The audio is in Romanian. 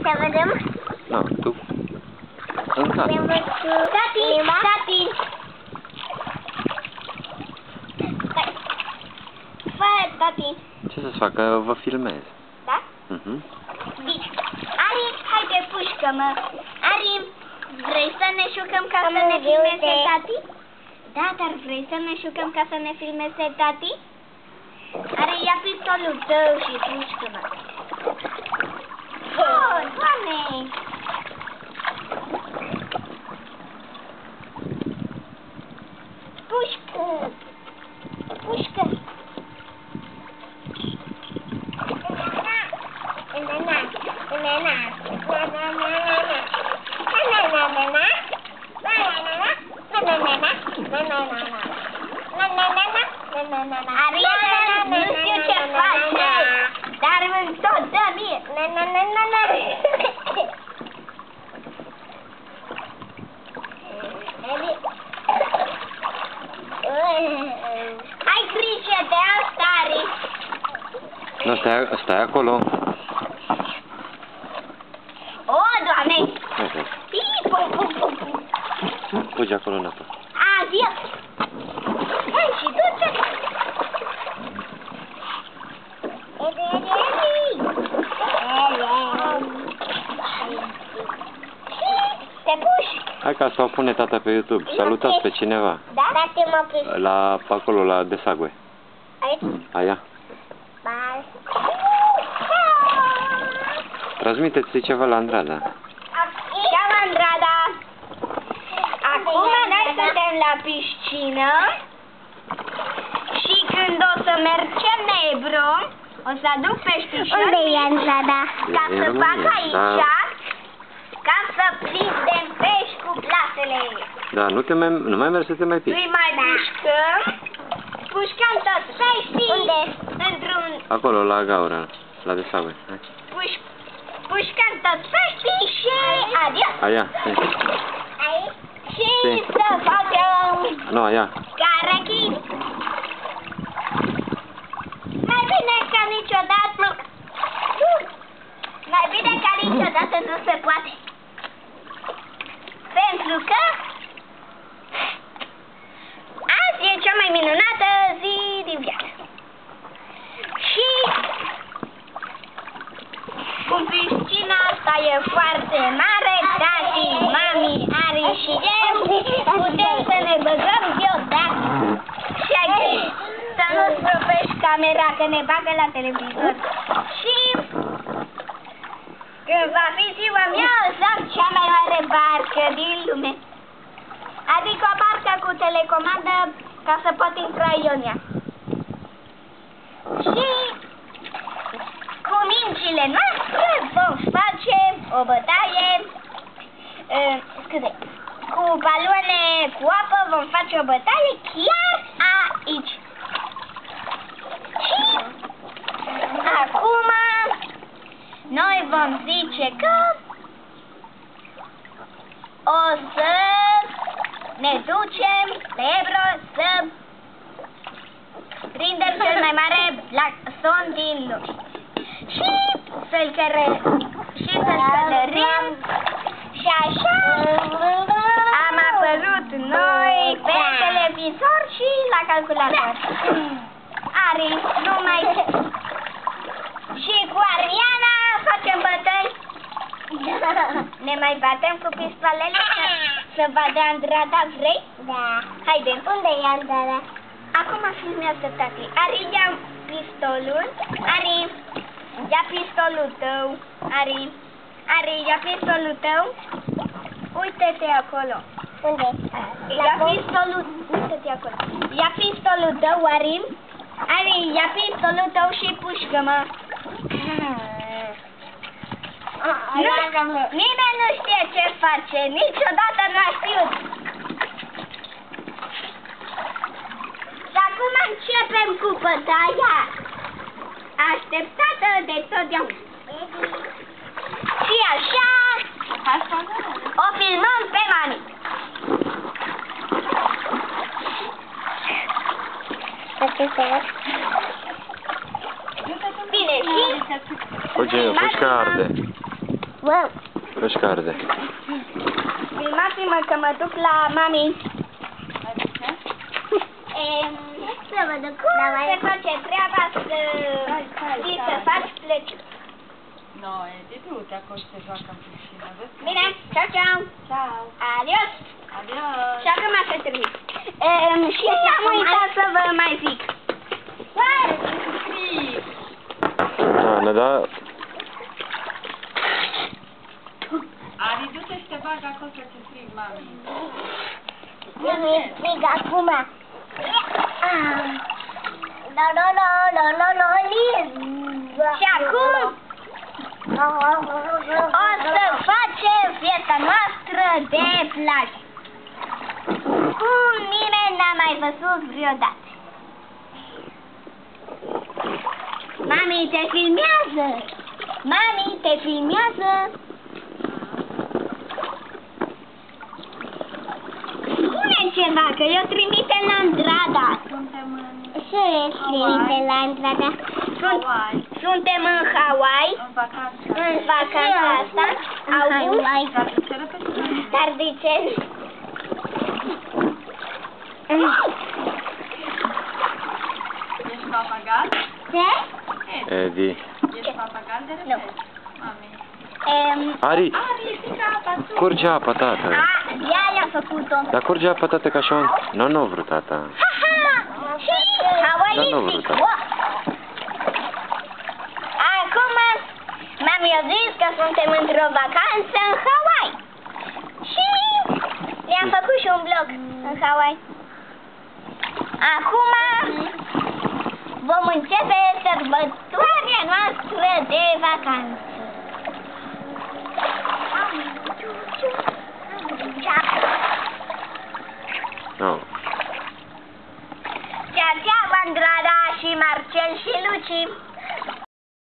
Să vedem. Nu, tu. În casă. Tati, tati. Fă, tati. Ce să-ți fac? Că vă filmez. Da? Bine. Ari, haide, pușcă-mă. Ari, vrei să ne jucăm ca să ne filmeze tati? Da, dar vrei să ne jucăm ca să ne filmeze tati? Ari, ia pistolul tău și pușcă-mă. Oh, Doamne! Pușcă! Pușcă! Ariel, nu știu ce faci, dar tot dă mie. Ai grijă de asta, Ari. Nu, stai acolo. O, Doamne! Uite. Pum, pum, pum, pum. Fugi acolo în apă. Adio! Hai și du-te! Te puși? Hai ca să o pune tata pe YouTube. Salutați pe cineva. Da? Da, te mă puși. La acolo, la Desagüe. Aici? Aia. Bye. Transmiteți ceva la Andrada. Cheamă Andrada. Acum noi suntem la piscină. Și când o să mergem în Ebro, o să aduc peștișori. Unde e Andrada? Ca să fac aici, ca să prindem pești cu plasele. Da, nu mai mergi să te mai piși. Îi mai pușcăm. Pușcăm toți peștii. Unde? Într-un... Acolo, la gaură, la Desagüe. Pușcăm toți peștii și adios. Aia. Aici? Și să facem... Nu, aia. Carachii. Mai bine ca niciodată. Mai bine ca niciodată nu se poate. Pentru că azi e cea mai minunată zi din viață. Și cu piscina asta e foarte mare, tati, mami, Ari și eu putem să ne băgăm deodată. Și ai să nu stropești camera, că ne bagă la televizor. Și când va fi ziua mea, o să am cea mai mare barcă din lume. Adică o barcă cu telecomandă ca să pot intra în ea. Și cu mingile noastre vom face o bătaie, cu baloane cu apă vom face o bătaie chiar aici. Și acum noi vom zice că o să ne ducem la Ebro să prindem cel mai mare blackson din lume. Și să-l călărim și așa am apărut noi pe televizor și la calculator. Ari, numai și cu Ariana facem bătăi. Ne mai batem cu pistolele să vadă Andrada, vrei? Da. Haide. Unde e Andrada? Acum filmează tati. Ari, ia pistolul. Ari, ia pistolul tău. Ari, ia pistolul tău. Uite-te acolo. Unde? Ia pistolul. Uite-te acolo. Ia pistolul tău, Ari. Ari, ia pistolul tău și pușcă-mă. Nimeni nu știe ce face. Niciodată nu a știut. Și acum începem cu bătaia așteptată de totdeauna. Și așa o filmăm pe mami. Bine, și... Fugi că arde. Wow. Roșca arde. Filmați-mă că mă duc la mami. Să vă duc cum se face treaba să știi să faci pleci. No, Edi, du-te acolo și te joacă în piscină. Vezi? Bine, ciao, ciao. Ciao. Adios. Adios. Și acum să termin. Și am uitat să vă mai zic. Da, da. Ari, du-te și te bagi acolo să-ți strig, mami. Nu-mi strig acum. La la la la la la și acum o să facem fiesta noastră de plajă. Cum nimeni n-a mai văzut vreodată. Mami, te filmează! Mami, te filmează! Spune ceva, că eu trimite la Andrada. Suntem în Ce trimite la Andrada? Suntem în Hawaii, vacanță. în vacanța asta, august. Dar de ce repede la mine? Dar de ce? Ești papagal? Ce? Edi. Ești papagal de Nu. repede? Mami. Ari, Ari, zic apa, tu. curge apa, tată. Ea i-a făcut-o. Dar curge apa, tată, ca și un... Nu vrut, tata. Și Hawaii Dar nu vreau, zic, da. "Wow." Acum mi-a zis că suntem într-o vacanță în Hawaii. Și mi-am făcut și un blog în Hawaii. Acum vom începe sărbătoarea noastră de vacanță. Nu. Ceea, Andrada și Marcel și Luci.